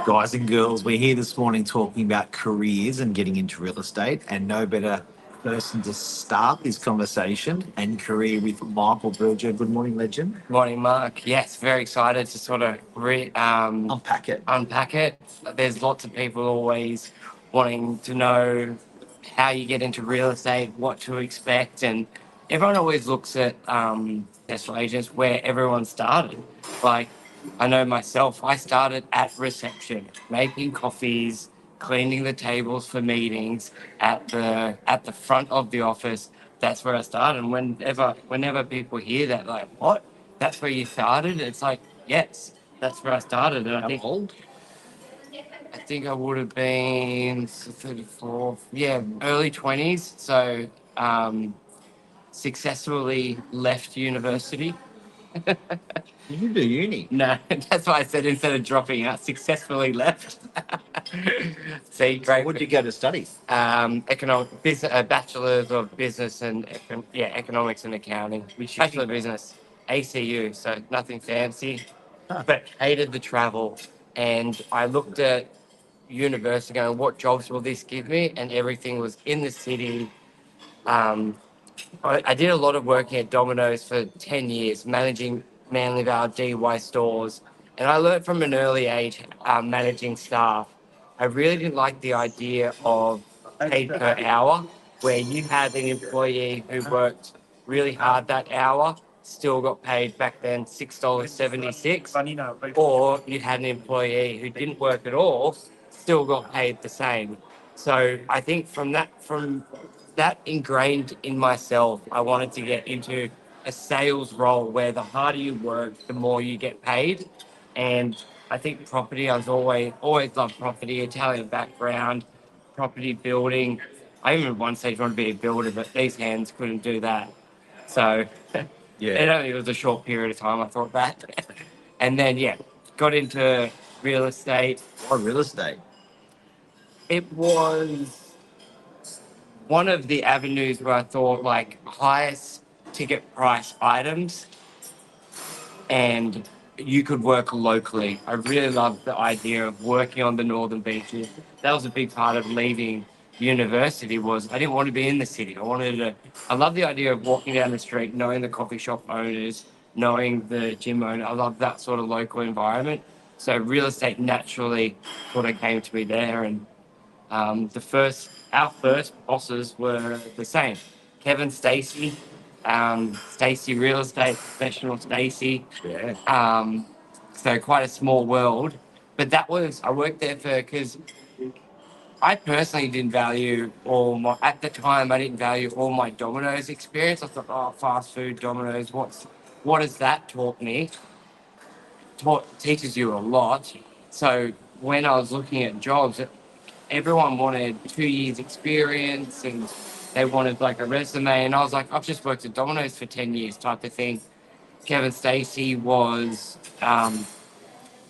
Guys and girls, we're here this morning talking about careers and getting into real estate, and no better person to start this conversation and career with Michael Burgio. Good morning, legend. Morning, Mark. Yes, very excited to sort of Unpack it. unpack it. There's lots of people always wanting to know how you get into real estate, what to expect, and everyone always looks at successful agents where everyone started. Like, I know myself, I started at reception, making coffees, cleaning the tables for meetings at the front of the office. That's where I started. And whenever people hear that, like, what? That's where you started? It's like, yes, that's where I started. And I How think old? I think I would have been 34, yeah, early 20s. So successfully left university. You didn't do uni. No, that's why I said instead of dropping out, successfully left. See, great. What did you go to study? Bachelor's of business and economics and accounting. Which Bachelor of uni? business, ACU. So nothing fancy, Huh. but hated the travel. And I looked at university going, what jobs will this give me? And everything was in the city. Um, I did a lot of work at Domino's for 10 years, managing Manly Vale DY stores. And I learned from an early age managing staff. I really didn't like the idea of paid per hour, where you had an employee who worked really hard that hour, still got paid back then $6.76, or you had an employee who didn't work at all, still got paid the same. So I think from that ingrained in myself, I wanted to get into a sales role where the harder you work, the more you get paid. And I think property, I was always loved property, Italian background, property building. I even at one stage wanted to be a builder, but these hands couldn't do that. So Yeah. it was a short period of time I thought that. And then got into real estate. Why real estate? It was one of the avenues where I thought like highest ticket price items and you could work locally. I really loved the idea of working on the northern beaches. That was a big part of leaving university was I didn't want to be in the city. I love the idea of walking down the street, knowing the coffee shop owners, knowing the gym owner. I love that sort of local environment. So real estate naturally sort of came to me there and our first bosses were the same. Kevin Stacey, Stacey Real Estate Professional Stacey. Yeah. So quite a small world. But I worked there because I personally didn't value at the time, I didn't value all my Domino's experience. I thought, oh, fast food, Domino's, what has that taught me? Teaches you a lot. So when I was looking at jobs, everyone wanted 2 years experience and they wanted like a resume. And I was like, I've just worked at Domino's for 10 years type of thing. Kevin Stacey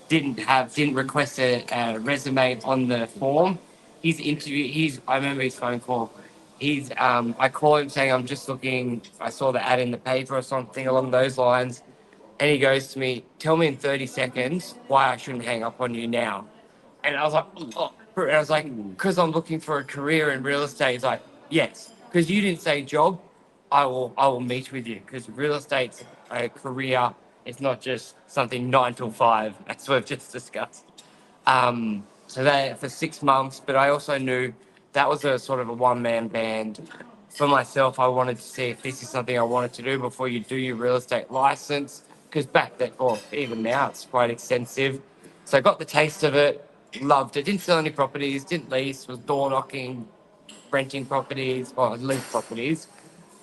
didn't request a resume on the form. I remember his phone call. I call him saying, I'm just looking, I saw the ad in the paper or something along those lines. And he goes to me, tell me in 30 seconds why I shouldn't hang up on you now. And I was like, oh. And I was like, because I'm looking for a career in real estate. He's like, yes, because you didn't say job, I will meet with you because real estate's a career. It's not just something 9 to 5, as we've just discussed. So that for 6 months, but I also knew that was a sort of a one-man band. For myself, I wanted to see if this is something I wanted to do before you do your real estate license, because back then, or even now, it's quite extensive. So I got the taste of it, loved it. Didn't sell any properties, didn't lease, was door knocking, renting properties, or lease properties.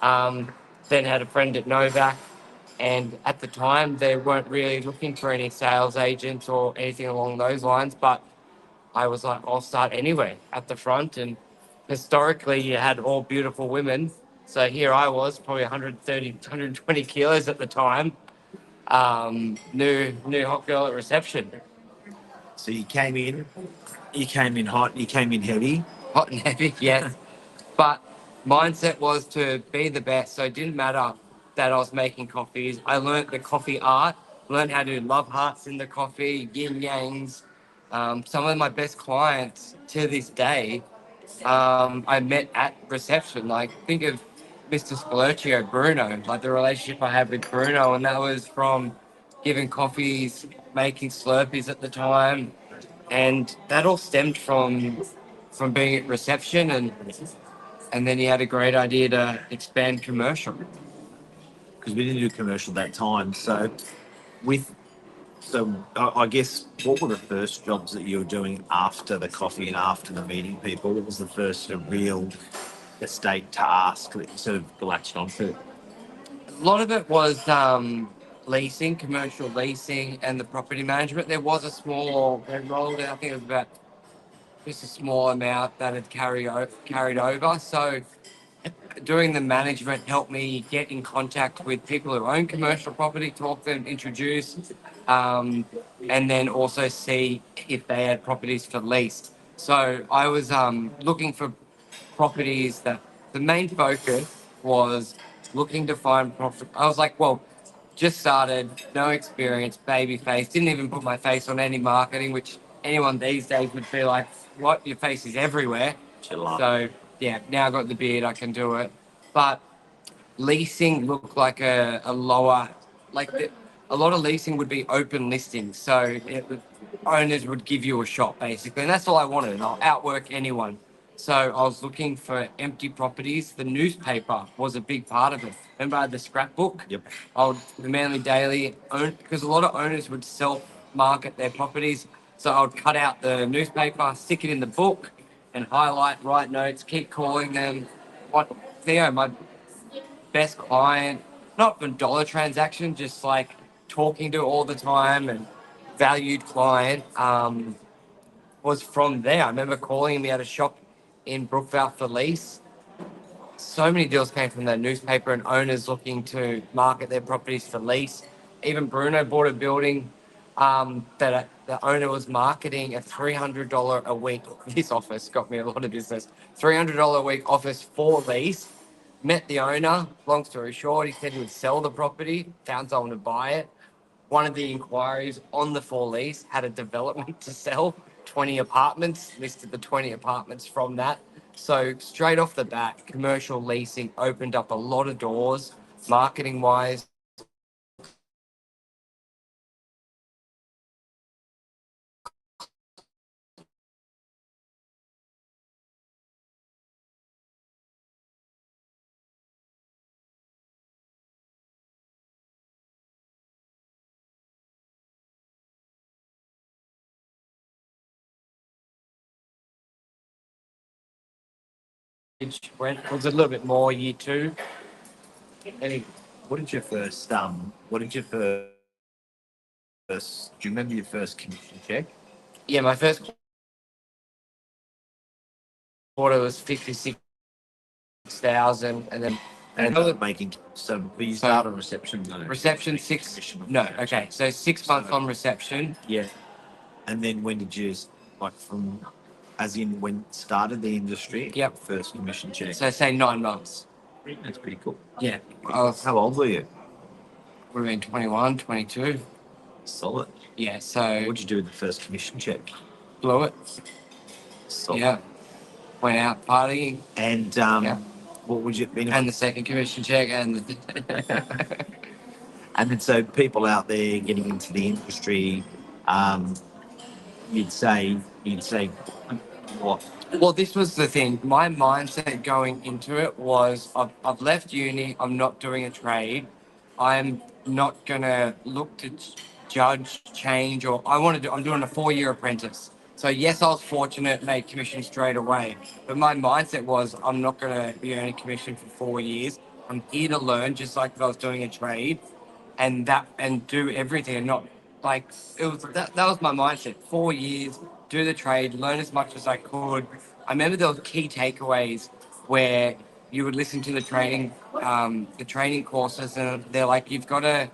Um, then had a friend at Novak, and at the time they weren't really looking for any sales agents or anything along those lines. But I was like, I'll start anyway at the front. And historically, you had all beautiful women. So here I was, probably 130, 120 kilos at the time. New hot girl at reception, So you came in hot, you came in heavy. hot and heavy, yes. But mindset was to be the best. So it didn't matter that I was making coffees. I learned the coffee art, learned how to love hearts in the coffee, yin yangs, Some of my best clients to this day, I met at reception. Like, think of Mr. Spolurcio, Bruno, like the relationship I had with Bruno, and that was from giving coffees, making Slurpees at the time, and that all stemmed from being at reception, and then he had a great idea to expand commercial. Because we didn't do commercial that time. With I guess what were the first jobs that you were doing after the coffee and after the meeting people? What was the first sort of real estate task that you sort of latched onto? A lot of it was leasing, commercial leasing, and the property management. There was a small, they rolled it, I think it was about just a small amount that had carried over. So doing the management helped me get in contact with people who own commercial property, talk to them, introduce, um, and then also see if they had properties for lease. So I was looking for properties that the main focus was looking to find profit. I was like, well, just started, no experience, baby face, didn't even put my face on any marketing, which anyone these days would be like, what? Your face is everywhere. Chill out. So yeah, now I got the beard, I can do it. But leasing looked like a lower, like a lot of leasing would be open listings. So owners would give you a shot basically. And that's all I wanted. And I'll outwork anyone. So I was looking for empty properties. The newspaper was a big part of it. Remember I had the scrapbook? Yep. The Manly Daily, because a lot of owners would self market their properties. So I would cut out the newspaper, stick it in the book, and highlight, write notes, keep calling them. What Theo, my best client, not from dollar transaction, just like talking to all the time and valued client was from there. I remember calling him. He had a shop in Brookvale for lease. So many deals came from that newspaper and owners looking to market their properties for lease. Even Bruno bought a building that the owner was marketing a $300 a week. This office got me a lot of business. $300 a week office for lease. Met the owner. Long story short, he said he would sell the property. Found someone to buy it. One of the inquiries on the for lease had a development to sell, 20 apartments, listed the 20 apartments from that. So straight off the bat, commercial leasing opened up a lot of doors, marketing wise. Went was a little bit more year two. Any, What did your first do you remember your first commission check? yeah, my first quarter was 56,000, and then And another making but you So- started reception though. reception No, okay, so 6 months on reception. Yeah. And then when did you like from as in when started the industry? Yep. First commission check. So say 9 months. That's pretty cool. Yeah, I was How old were you? would have been 21, 22. Solid. Yeah, so What'd you do with the first commission check? blew it. Solid. Yeah, went out partying, And Yeah. what would you been and the second commission check, and the and then so people out there getting into the industry, um, you'd say what? well, this was the thing. My mindset going into it was I've left uni. I'm not doing a trade. I'm not gonna look to judge, change, or I want to do. I'm doing a 4-year apprentice. So yes, I was fortunate, made commission straight away. But my mindset was I'm not gonna be earning commission for 4 years. I'm here to learn, just like if I was doing a trade, and do everything and not like it was that was my mindset. 4 years, do the trade, learn as much as I could. I remember there was key takeaways where you would listen to the training courses, and they're like, you've got to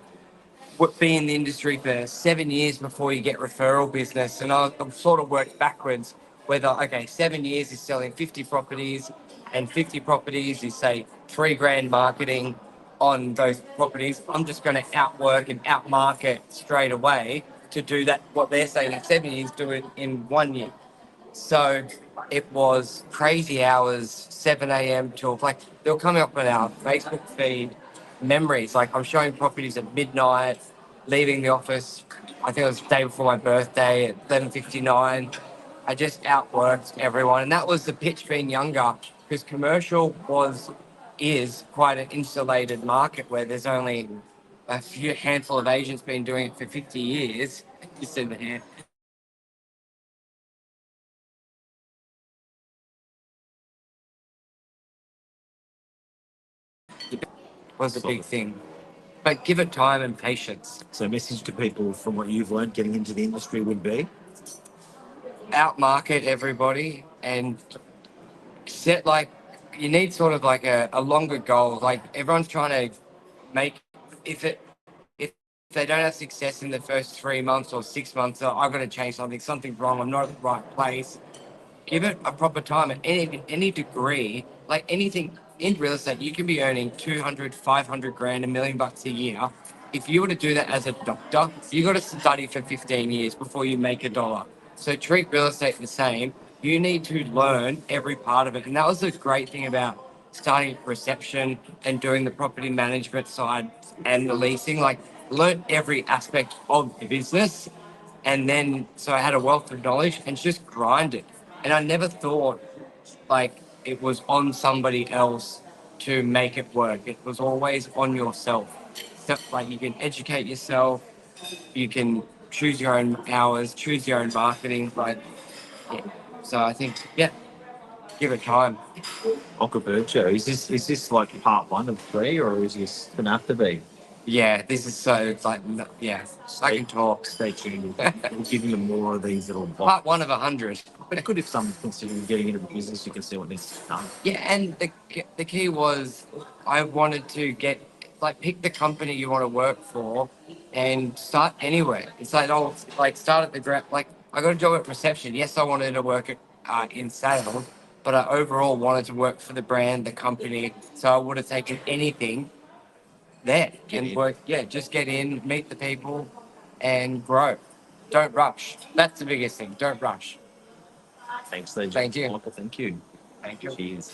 be in the industry for 7 years before you get referral business. And I've sort of worked backwards whether, okay, 7 years is selling 50 properties, and 50 properties is, say, 3 grand marketing on those properties. I'm just going to outwork and outmarket straight away to do that. What they're saying in 7 years, do it in 1 year. So it was crazy hours, 7 a.m. till like they were coming up on our Facebook feed memories. Like I'm showing properties at midnight, leaving the office. I think it was the day before my birthday at 11:59. I just outworked everyone, and that was the pitch being younger because commercial is quite an insulated market where there's only a few handful of agents been doing it for 50 years. You see the hand. Was a big thing. But give it time and patience. So, message to people from what you've learned getting into the industry would be Outmarket everybody and set like you need sort of like a longer goal. Like everyone's trying to make if they don't have success in the first 3 months or 6 months, I've got to change something. Something's wrong. I'm not at the right place. Give it a proper time at any degree, like anything in real estate, you can be earning 200, 500 grand, $1 million a year. If you were to do that as a doctor, you got to study for 15 years before you make a dollar. So treat real estate the same. You need to learn every part of it. And that was the great thing about starting reception and doing the property management side and the leasing, like learn every aspect of the business. And then, so I had a wealth of knowledge and just grinded. And I never thought like it was on somebody else to make it work. It was always on yourself. So, like you can educate yourself, you can choose your own hours, choose your own marketing. Like, yeah. So I think, yeah, give it time. Burgio. Is this like part 1 of 3, or is this gonna have to be? Yeah, this is so, it's like, yeah, I can talk. Stay tuned. We'll give you more of these little Part 1 of 100. But good if someone's considering getting into the business, you can see what needs to be done. Yeah, and the key was I wanted to get like pick the company you want to work for and start anywhere. It's like like start at the ground. Like I got a job at reception. Yes, I wanted to work at, in sales, but I overall wanted to work for the brand, the company. So I would have taken anything there and work. Yeah, just get in, meet the people, and grow. Don't rush. That's the biggest thing. Don't rush. Thanks, Lee. Thank you. Michael, thank you. Thank you. Cheers.